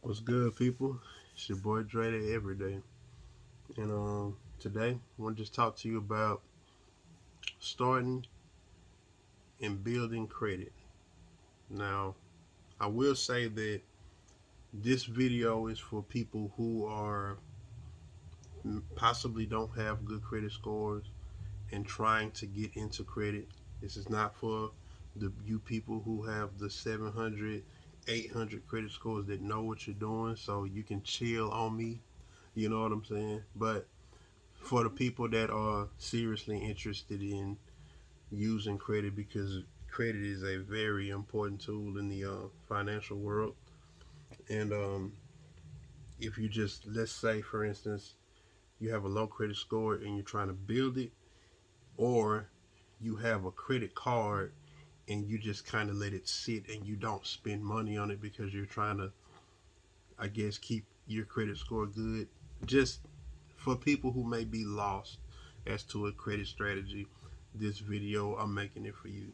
What's good, people? It's your boy Dre Day every day, and today I want to just talk to you about starting and building credit. Now, I will say that this video is for people who are possibly don't have good credit scores and trying to get into credit. This is not for the you people who have the 700, 800 credit scores that know what you're doing, so you can chill on me. You know what I'm saying? But for the people that are seriously interested in using credit, because credit is a very important tool in the financial world. And if you just, let's say, for instance, you have a low credit score and you're trying to build it, or you have a credit card and you just kind of let it sit and you don't spend money on it because you're trying to, I guess, keep your credit score good. Just for people who may be lost as to a credit strategy, this video I'm making it for you.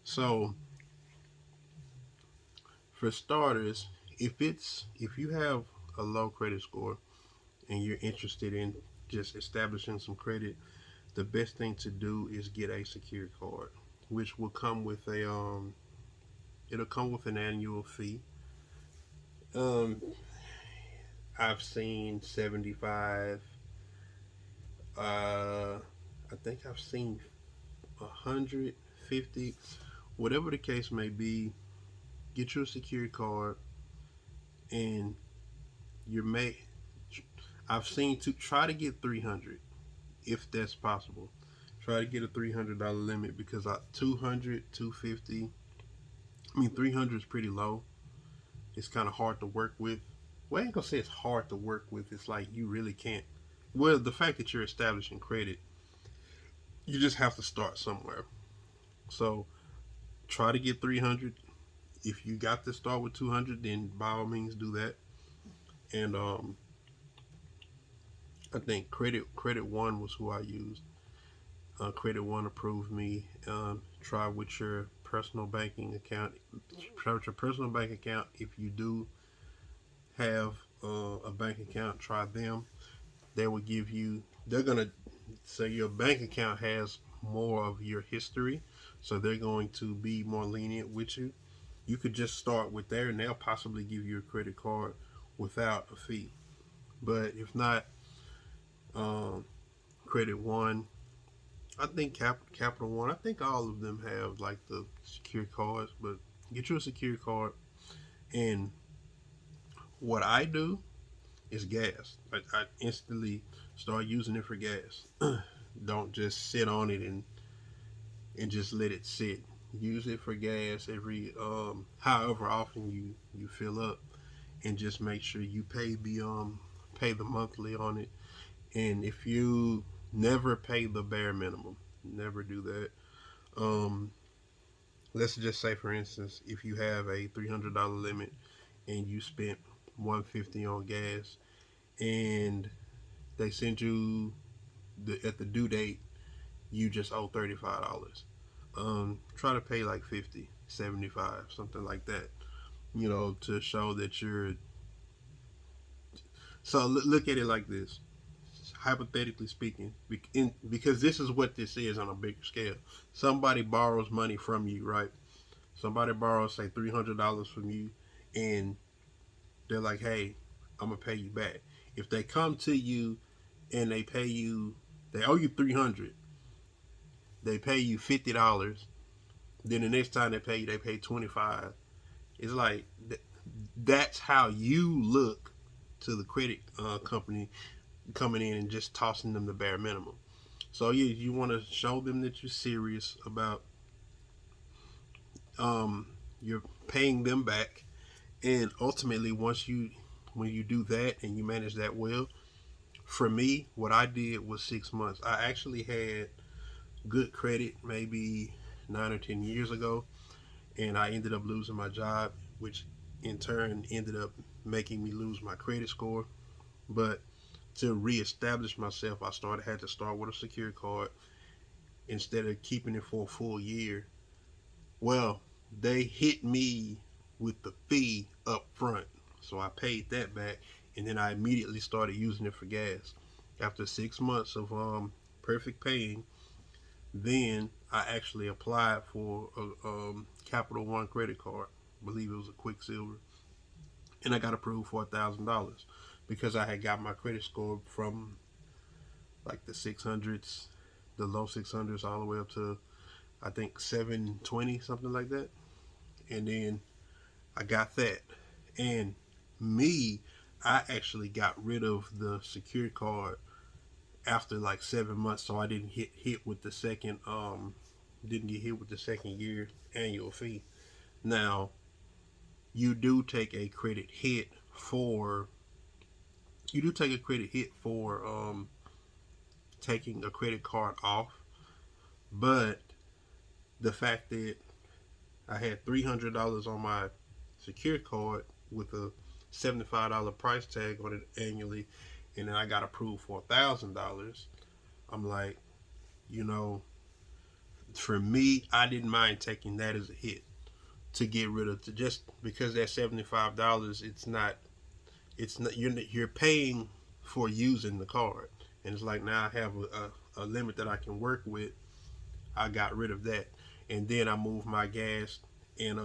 So, for starters, if you have a low credit score and you're interested in just establishing some credit, the best thing to do is get a secured card, which will come with a it'll come with an annual fee. Um, I've seen 75. I think I've seen 150. Whatever the case may be, get you a secured card, and you may. I've seen to try to get 300 if that's possible. Try to get a $300 limit because 200, 250. I mean, 300 is pretty low. It's kind of hard to work with. Well, I ain't gonna say it's hard to work with. It's like you really can't. Well, the fact that you're establishing credit, you just have to start somewhere. So try to get 300. If you got to start with 200, then by all means do that. And I think Credit One was who I used. Credit One approved me. Try with your personal banking account. Try with your personal bank account. If you do have a bank account, try them. They will give you. They're gonna say your bank account has more of your history, so they're going to be more lenient with you. You could just start with there, and they'll possibly give you a credit card without a fee. But if not, um, Credit One, I think Capital One. I think all of them have like the secure cards, but get you a secure card. And what I do is gas. I instantly start using it for gas. Don't just sit on it and just let it sit. Use it for gas every however often you fill up, and just make sure you pay the monthly on it. And if you never pay the bare minimum, never do that. Um, let's just say, for instance, if you have a $300 limit and you spent 150 on gas, and they send you at the due date, you just owe $35. Try to pay like 50, 75, something like that. To show that you're. So look at it like this. Hypothetically speaking, because this is what this is on a bigger scale. Somebody borrows money from you, right? Somebody borrows, say, $300 from you, and they're like, "Hey, I'm gonna pay you back." If they come to you and they owe you 300. They pay you $50. Then the next time they pay you, they pay 25. It's like that's how you look to the credit company coming in and just tossing them the bare minimum. So yeah, you want to show them that you're serious about um, you're paying them back, and ultimately when you do that and you manage that well. For me, what I did was 6 months. I actually had good credit maybe 9 or 10 years ago, and I ended up losing my job, which in turn ended up making me lose my credit score. But to reestablish myself, had to start with a secure card instead of keeping it for a full year. Well, they hit me with the fee up front. So I paid that back, and then I immediately started using it for gas. After 6 months of perfect paying, then I actually applied for a Capital One credit card. I believe it was a Quicksilver, and I got approved for $1,000 because I had got my credit score from like the 600s, the low 600s, all the way up to I think 720, something like that. And then I got that. And me, I actually got rid of the secure card after like 7 months, so I didn't get hit with the second year annual fee. Now, you do take a credit hit for taking a credit card off, but the fact that I had $300 on my secure card with a $75 price tag on it annually, and then I got approved for $1,000. I'm like, you know, for me, I didn't mind taking that as a hit to get rid of, to just because that $75, it's not you're paying for using the card, and it's like now I have a limit that I can work with. I got rid of that, and then I moved my gas and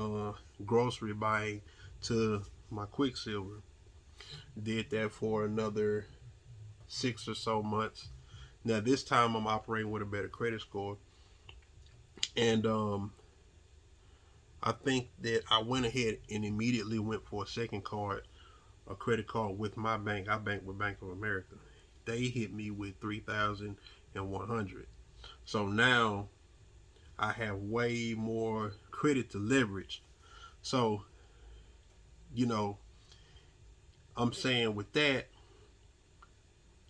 grocery buying to my Quicksilver. Did that for another 6 or so months. Now this time I'm operating with a better credit score, and I think that I went ahead and immediately went for a second card, a credit card with my bank. I bank with Bank of America. They hit me with 3,100. So now I have way more credit to leverage. So, you know, I'm saying with that,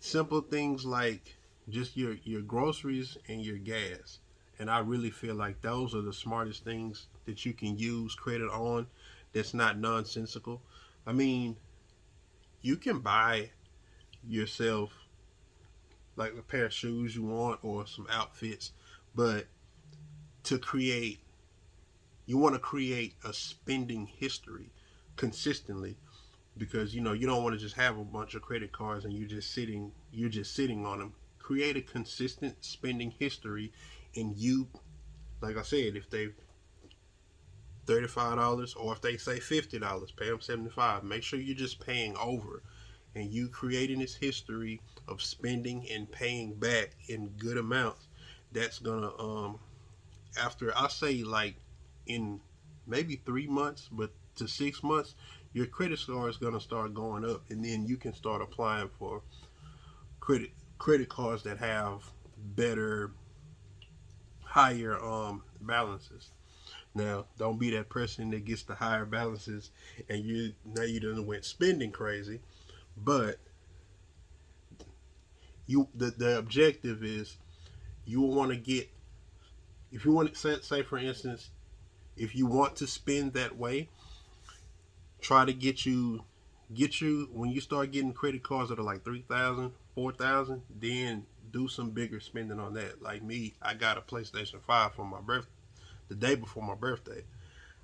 simple things like just your groceries and your gas. And I really feel like those are the smartest things that you can use credit on that's not nonsensical. I mean, you can buy yourself like a pair of shoes you want or some outfits, but to create, you want to create a spending history consistently, because you don't want to just have a bunch of credit cards and you're just sitting on them. Create a consistent spending history, and you, like I said, if they $35 or if they say $50, pay them 75. Make sure you're just paying over, and you creating this history of spending and paying back in good amounts. That's gonna after I say like in maybe 3 months, but to 6 months, your credit score is gonna start going up, and then you can start applying for credit credit cards that have better, higher balances. Now, don't be that person that gets the higher balances and you done went spending crazy. But the objective is you will want to get, if you want to say for instance, if you want to spend that way, try to get you when you start getting credit cards that are like 3,000, 4,000, then do some bigger spending on that. Like me, I got a PlayStation 5 for my birth the day before my birthday.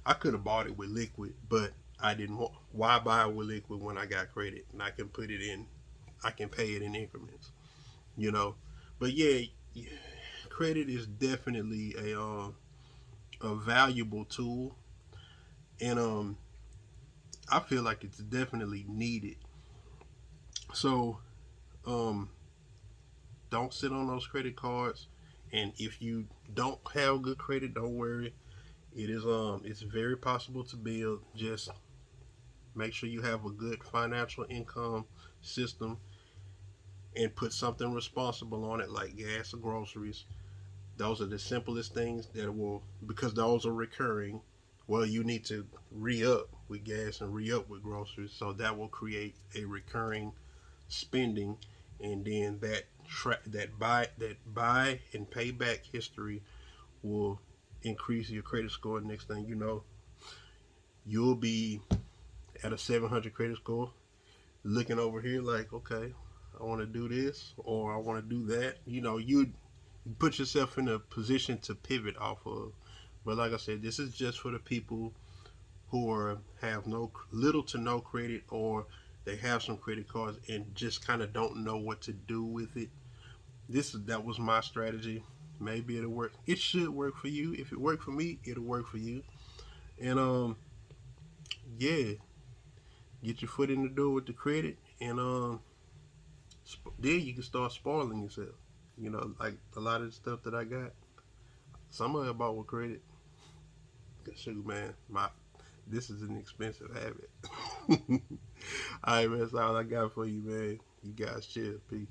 I could have bought it with liquid, but I didn't want. Why buy it with liquid when I got credit and I can put it in? I can pay it in increments, you know. But yeah, credit is definitely a valuable tool, and I feel like it's definitely needed. So um, don't sit on those credit cards, and if you don't have good credit, don't worry. It's very possible to build. Just make sure you have a good financial income system and put something responsible on it, like gas or groceries. Those are the simplest things that will, because those are recurring. Well, you need to re-up with gas and re-up with groceries, so that will create a recurring spending, and then that buy and pay back history will increase your credit score. Next thing you know, you'll be at a 700 credit score, looking over here like, okay, I want to do this or I want to do that. You put yourself in a position to pivot off of. But like I said, this is just for the people who have no little to no credit, or they have some credit cards and just kind of don't know what to do with it. That was my strategy. Maybe it'll work. It should work for you. If it worked for me, it'll work for you. And yeah, get your foot in the door with the credit, and then you can start spoiling yourself. Like a lot of the stuff that I got, some of it I bought with credit. Shoot, man, this is an expensive habit. All right, man, that's all I got for you, man. You guys chill. Peace.